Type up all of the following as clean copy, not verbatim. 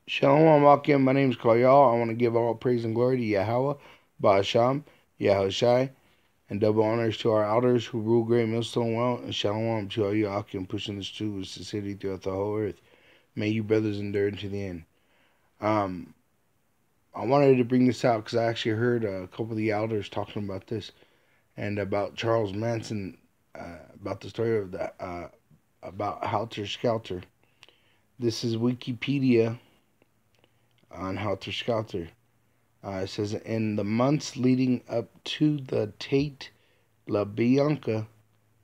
Shalom, Akim. My name is Kayal. I want to give all praise and glory to Yahweh, Ba'asham, Yahushai, and double honors to our elders who rule Great Millstone well, and Shalom to all you Akim pushing this truth with sincerity throughout the whole earth. May you brothers endure to the end. I wanted to bring this out because I actually heard a couple of the elders talking about this and about Charles Manson, about the story of about Helter Skelter. This is Wikipedia on Helter Skelter. It says in the months leading up to the Tate LaBianca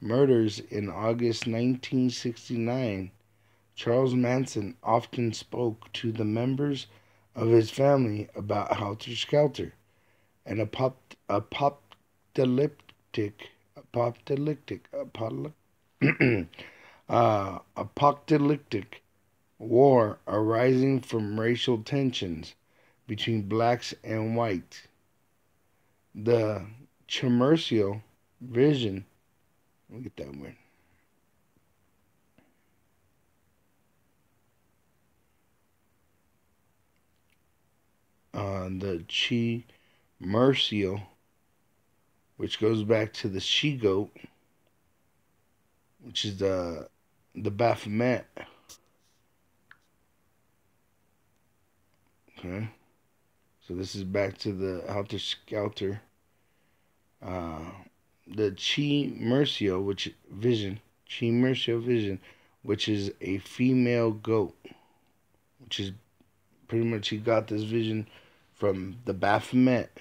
murders in August 1969, Charles Manson often spoke to the members of his family about Helter Skelter, an apocalyptic war arising from racial tensions between blacks and whites. The commercial vision, let me get that word. The commercial, which goes back to the she goat, which is the Baphomet. Okay, so this is back to the Helter Skelter. The Chi vision, which is a female goat, which is pretty much he got this vision from the Baphomet,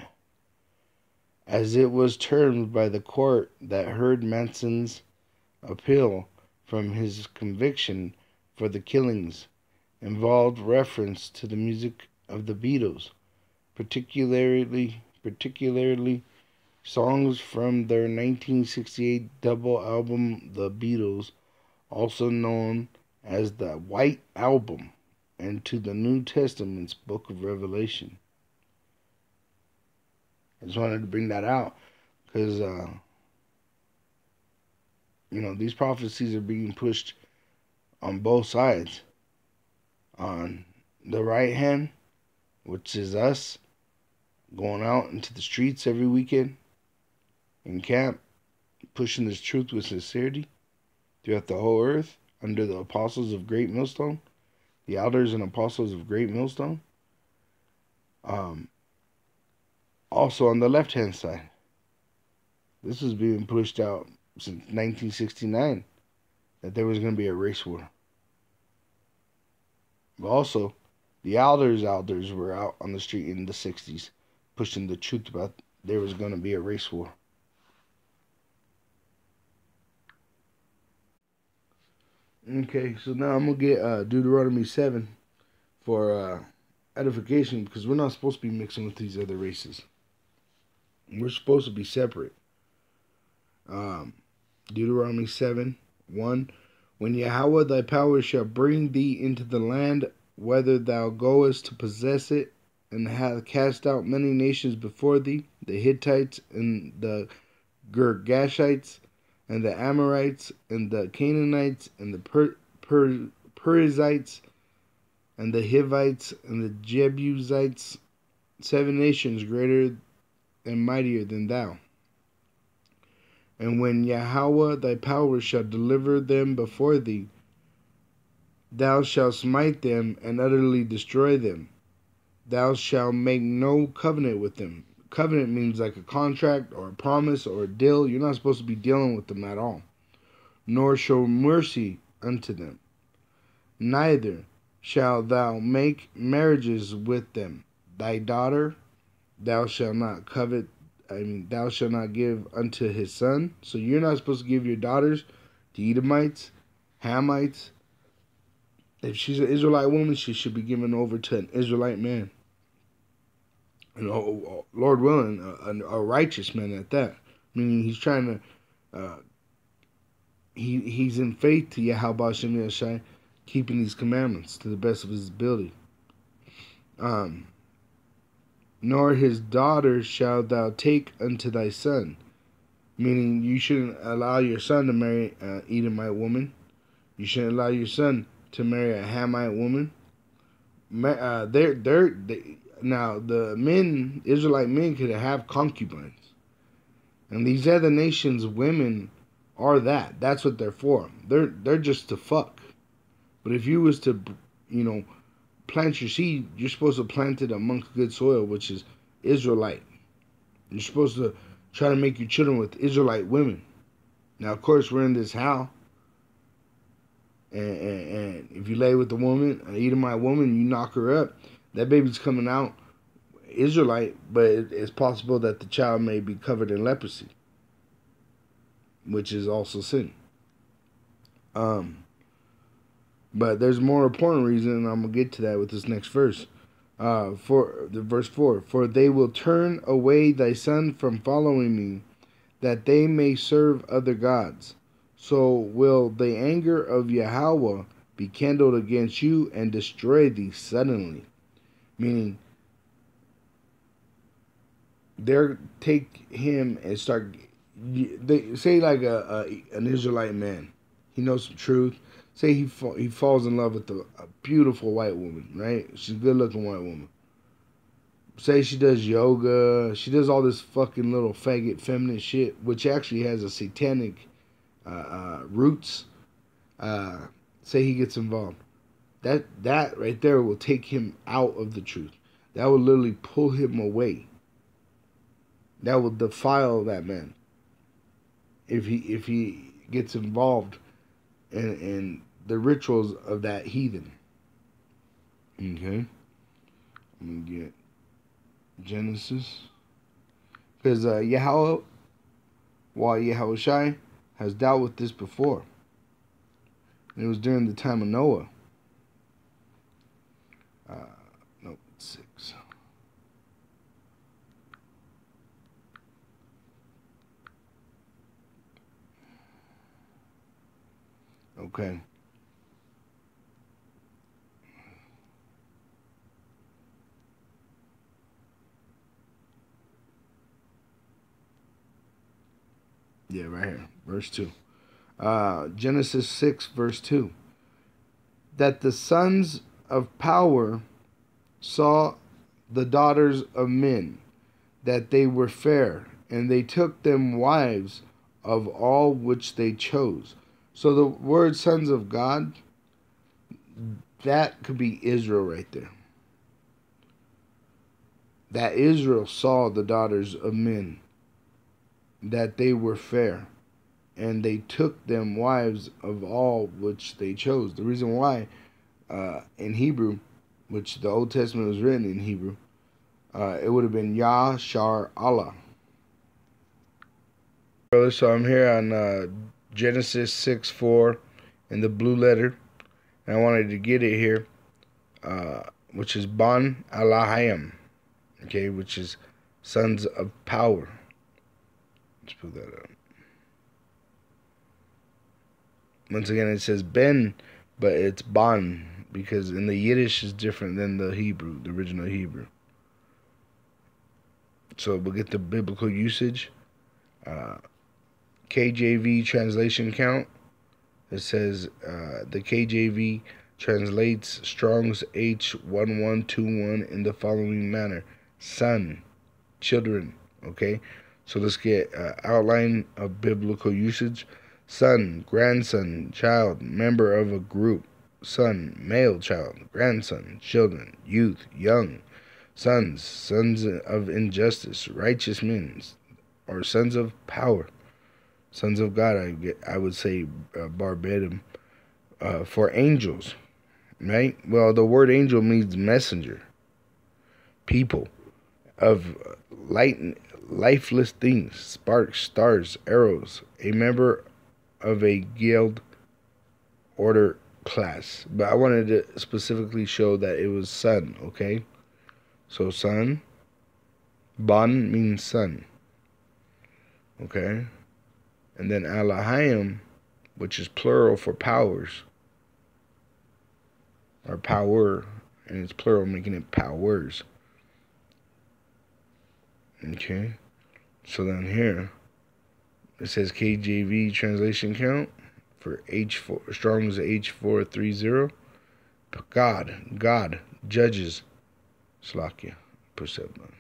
as it was termed by the court that heard Manson's appeal from his conviction for the killings, involved reference to the music of the Beatles, particularly songs from their 1968 double album The Beatles, also known as the White Album, and to the New Testament's book of Revelation. I just wanted to bring that out because, these prophecies are being pushed on both sides. On the right hand, which is us going out into the streets every weekend in camp, pushing this truth with sincerity throughout the whole earth under the apostles of Great Millstone, the elders and apostles of Great Millstone. Also on the left-hand side, this was being pushed out since 1969 that there was going to be a race war. But also, the elders were out on the street in the 60s pushing the truth about there was going to be a race war. Okay, so now I'm going to get Deuteronomy 7 for edification, because we're not supposed to be mixing with these other races. We're supposed to be separate. Deuteronomy 7:1. When Yahweh thy power shall bring thee into the land, whether thou goest to possess it, and hath cast out many nations before thee, the Hittites, and the Girgashites, and the Amorites, and the Canaanites, and the Perizzites, and the Hivites, and the Jebusites, 7 nations greater and mightier than thou. And when Yahweh thy power shall deliver them before thee, thou shalt smite them and utterly destroy them. Thou shalt make no covenant with them. Covenant means like a contract or a promise or a deal. You're not supposed to be dealing with them at all. Nor show mercy unto them. Neither shalt thou make marriages with them. Thy daughter thou shalt not covet. Thou shalt not give unto his son. So you're not supposed to give your daughters to Edomites, Hamites. If she's an Israelite woman, she should be given over to an Israelite man. And Lord willing, a righteous man at that. Meaning he's trying to, he's in faith to Yahweh Shem Yashai, keeping these commandments to the best of his ability. Nor his daughter shalt thou take unto thy son. Meaning you shouldn't allow your son to marry an Edomite woman. You shouldn't allow your son to marry a Hamite woman. Now the men, Israelite men, could have concubines, and these other nations' women are that. That's what they're for. They're just to fuck. But if you was to, you know, plant your seed, you're supposed to plant it amongst good soil, which is Israelite. You're supposed to try to make your children with Israelite women. Now, of course, we're in this how. And if you lay with a woman, an Edomite woman, you knock her up, that baby's coming out Israelite, but it's possible that the child may be covered in leprosy, which is also sin. But there's a more important reason, and I'm going to get to that with this next verse. For the verse 4, for they will turn away thy son from following me, that they may serve other gods. So will the anger of Yahweh be kindled against you and destroy thee suddenly. Meaning, they'll take him and start. They say like an Israelite man, he knows some truth. Say he falls in love with a beautiful white woman, right? She's a good looking white woman. Say she does yoga, she does all this fucking little faggot feminine shit, which actually has a satanic roots. Say he gets involved. That right there will take him out of the truth. That will literally pull him away. That will defile that man. If he gets involved in the rituals of that heathen. Okay. I'm gonna get Genesis. Because Yahweh, while Yahushai has dealt with this before. And it was during the time of Noah. Nope, 6. Okay. Yeah, right here. Verse 2. Genesis 6, verse 2. That the sons of power saw the daughters of men, that they were fair, and they took them wives of all which they chose. So the word sons of God, that could be Israel right there. That Israel saw the daughters of men, that they were fair, and they took them wives of all which they chose. The reason why, in Hebrew, which the Old Testament was written in Hebrew, it would have been Yah, Shar, Allah. So I'm here on Genesis 6:4 in the blue letter, and I wanted to get it here, which is Ban Alahayim, okay, which is sons of power. Let's put that up. Once again, it says Ben, but it's Ban, because in the Yiddish is different than the Hebrew, the original Hebrew. So we'll get the biblical usage. KJV translation count. It says the KJV translates Strong's H1121 in the following manner: son, children. Okay, so let's get outline of biblical usage. Son, grandson, child, member of a group. Son, male child, grandson, children, youth, young. Sons, sons of injustice, righteous men, or sons of power. Sons of God, I would say verbatim. For angels, right? Well, the word angel means messenger. People of lifeless things, sparks, stars, arrows. A member of a guild, order, class. But I wanted to specifically show that it was son, okay? So son, Ban means son, okay? And then Alahayim, which is plural for powers, or power, and it's plural, making it powers. Okay, so then here, it says KJV translation count for H4, Strong's H430. God, Judges, Slakia, Persephone.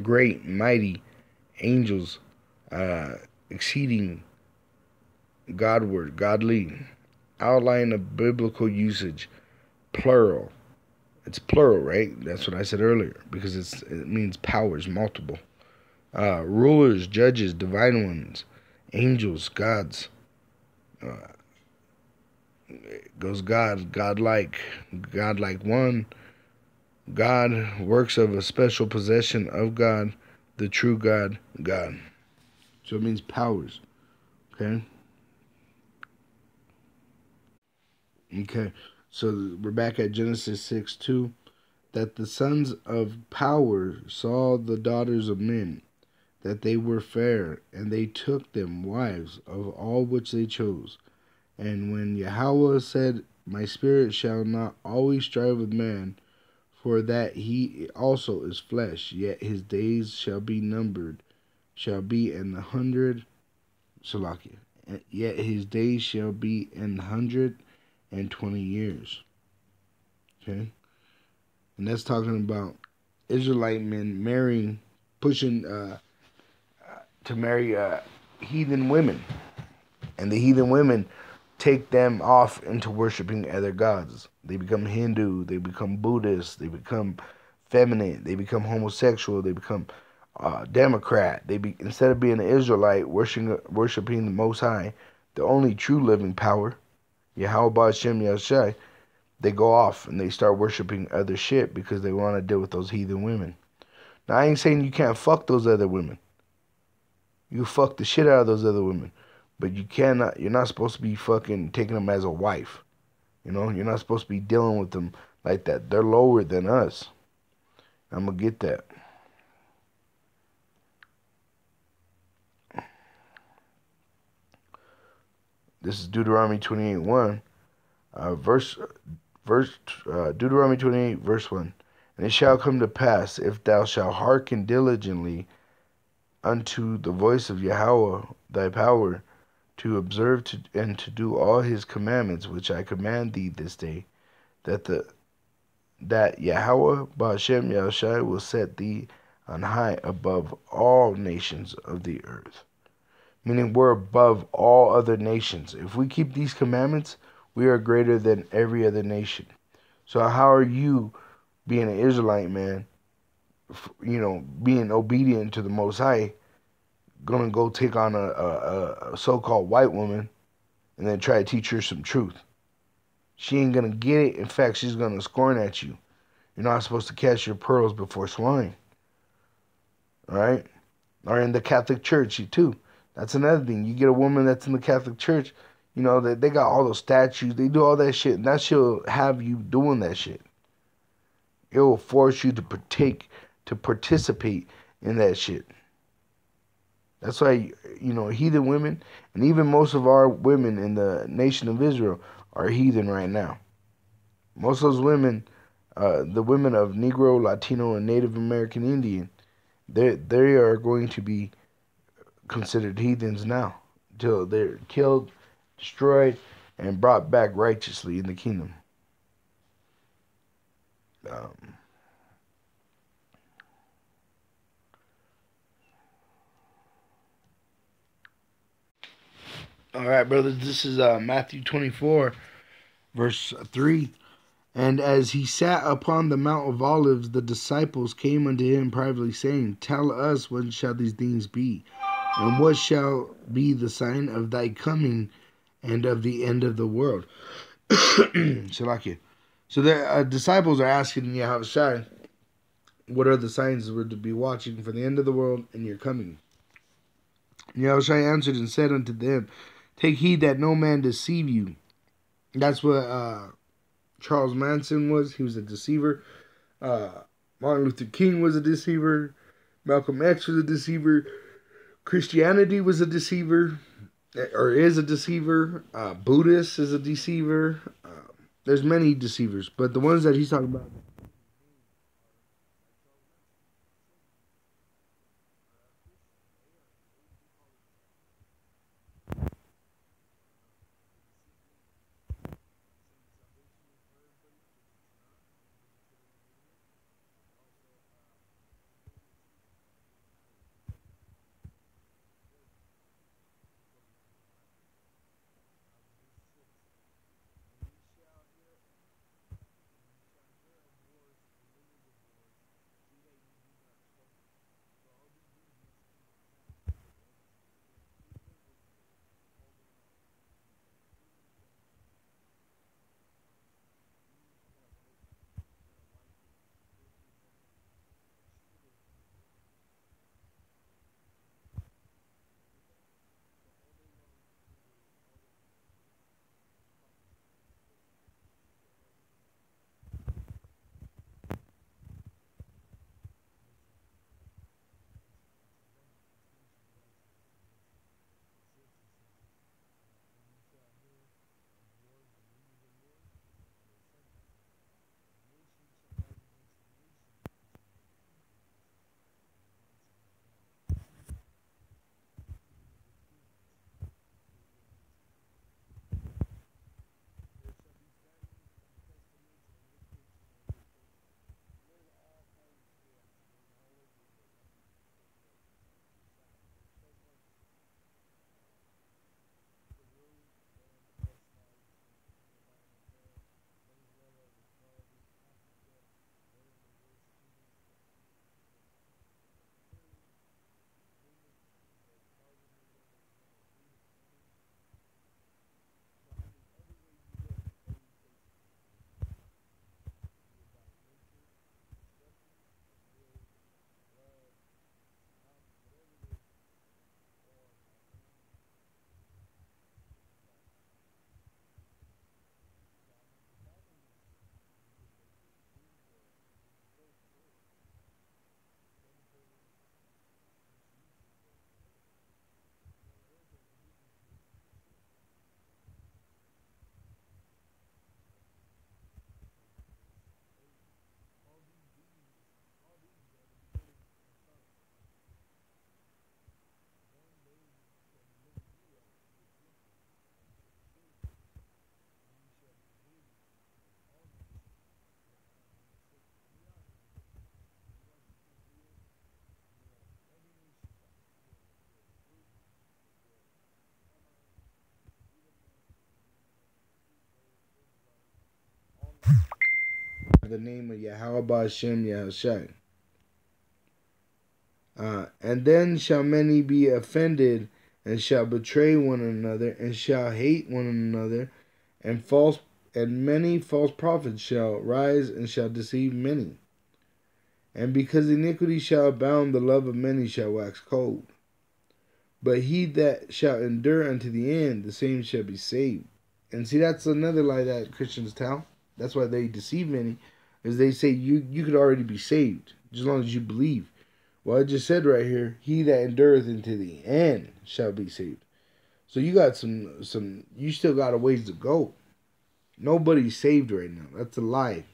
Great, mighty, angels, exceeding, Godward, godly. Outline of biblical usage, plural. It's plural, right? That's what I said earlier because it means powers, multiple. Rulers, judges, divine ones, angels, gods. Goes God, godlike, godlike one. God, works of a special possession of God, the true God, God. So it means powers. Okay? Okay. So we're back at Genesis 6:2. That the sons of power saw the daughters of men, that they were fair, and they took them wives of all which they chose. And when Yahweh said, my spirit shall not always strive with man, for that he also is flesh, yet his days shall be numbered, shall be in 100, yet his days shall be in 120 years. Okay? And that's talking about Israelite men marrying, pushing to marry heathen women. And the heathen women take them off into worshiping other gods. They become Hindu, they become Buddhist, they become feminine, they become homosexual, they become Democrat. Instead of being an Israelite, worshiping the Most High, the only true living power, Yahweh Hashem Yahshai, they go off and they start worshiping other shit because they want to deal with those heathen women. Now, I ain't saying you can't fuck those other women. You fuck the shit out of those other women. But you're not supposed to be fucking taking them as a wife. You know, you're not supposed to be dealing with them like that. They're lower than us. I'm going to get that. This is Deuteronomy 28:1. Deuteronomy 28, verse 1. And it shall come to pass, if thou shalt hearken diligently unto the voice of Yahweh thy power, to observe and to do all his commandments which I command thee this day, that Yahweh Ba'ashem Yahushai will set thee on high above all nations of the earth. Meaning we're above all other nations. If we keep these commandments, we are greater than every other nation. So how are you, being an Israelite man, being obedient to the Most High, gonna go take on a so-called white woman and then try to teach her some truth? She ain't gonna get it. In fact, she's gonna scorn at you. You're not supposed to cast your pearls before swine. All right? Or in the Catholic Church, too. That's another thing. You get a woman that's in the Catholic Church, they got all those statues. They do all that shit. And that shit will have you doing that shit. It will force you to participate in that shit. That's why, heathen women, and even most of our women in the nation of Israel are heathen right now. Most of those women, the women of Negro, Latino, and Native American Indian, they are going to be considered heathens now until they're killed, destroyed, and brought back righteously in the kingdom. All right, brothers, this is Matthew 24, verse 3. And as he sat upon the Mount of Olives, the disciples came unto him privately, saying, tell us, when shall these things be? And what shall be the sign of thy coming and of the end of the world? Shalakia. So the disciples are asking Yahushua, what are the signs we're to be watching for the end of the world and your coming? And Yahushua answered and said unto them, take heed that no man deceive you. That's what Charles Manson was. He was a deceiver. Martin Luther King was a deceiver. Malcolm X was a deceiver. Christianity was a deceiver, or is a deceiver. Buddhist is a deceiver. There's many deceivers, but the ones that he's talking about. the name of Yahweh Ba'Shem Yahushai. And then shall many be offended, and shall betray one another, and shall hate one another, and many false prophets shall rise and shall deceive many. And because iniquity shall abound, the love of many shall wax cold. But he that shall endure unto the end, the same shall be saved. And see, that's another lie that Christians tell. That's why they deceive many, is they say you could already be saved, just as long as you believe. Well, I just said right here, he that endureth into the end shall be saved. So you got you still got a ways to go. Nobody's saved right now. That's a lie.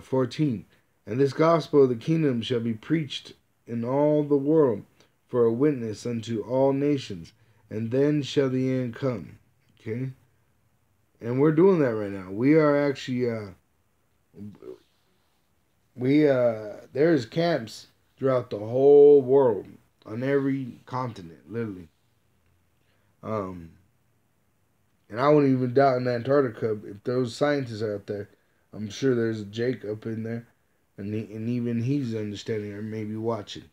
14. And this gospel of the kingdom shall be preached in all the world for a witness unto all nations, and then shall the end come. Okay? And we're doing that right now. We are actually, there's camps throughout the whole world, on every continent, literally. And I wouldn't even doubt in Antarctica, if those scientists are out there, I'm sure there's a Jake up in there, and even he's understanding or maybe watching.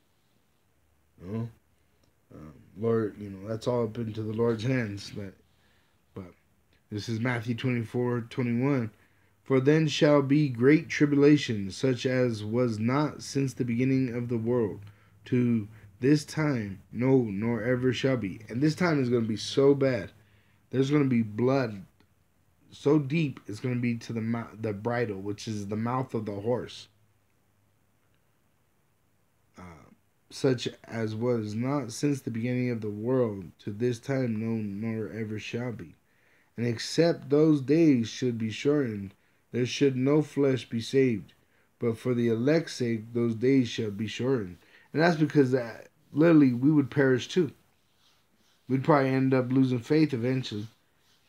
You know? Lord, that's all up into the Lord's hands. But this is Matthew 24:21. For then shall be great tribulation, such as was not since the beginning of the world, to this time, no, nor ever shall be. And this time is going to be so bad. There's going to be blood so deep, it's going to be to the bridle, which is the mouth of the horse. Such as was not since the beginning of the world, to this time, no, nor ever shall be. And except those days should be shortened, there should no flesh be saved. But for the elect's sake, those days shall be shortened. And that's because literally we would perish too. We'd probably end up losing faith eventually.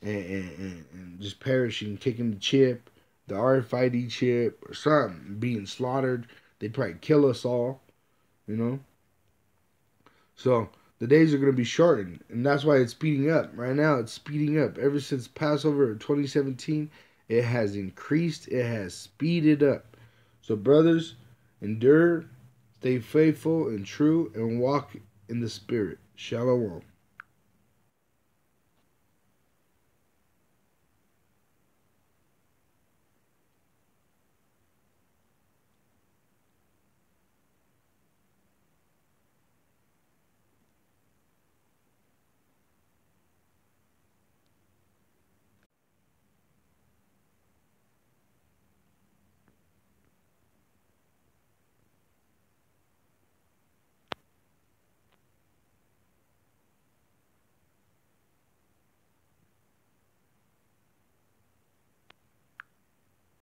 And just perishing, taking the chip, the RFID chip, or something, being slaughtered. They'd probably kill us all, So the days are going to be shortened, and that's why it's speeding up. Right now, it's speeding up. Ever since Passover 2017, it has increased. It has speeded up. So, brothers, endure, stay faithful and true, and walk in the Spirit. Shalom.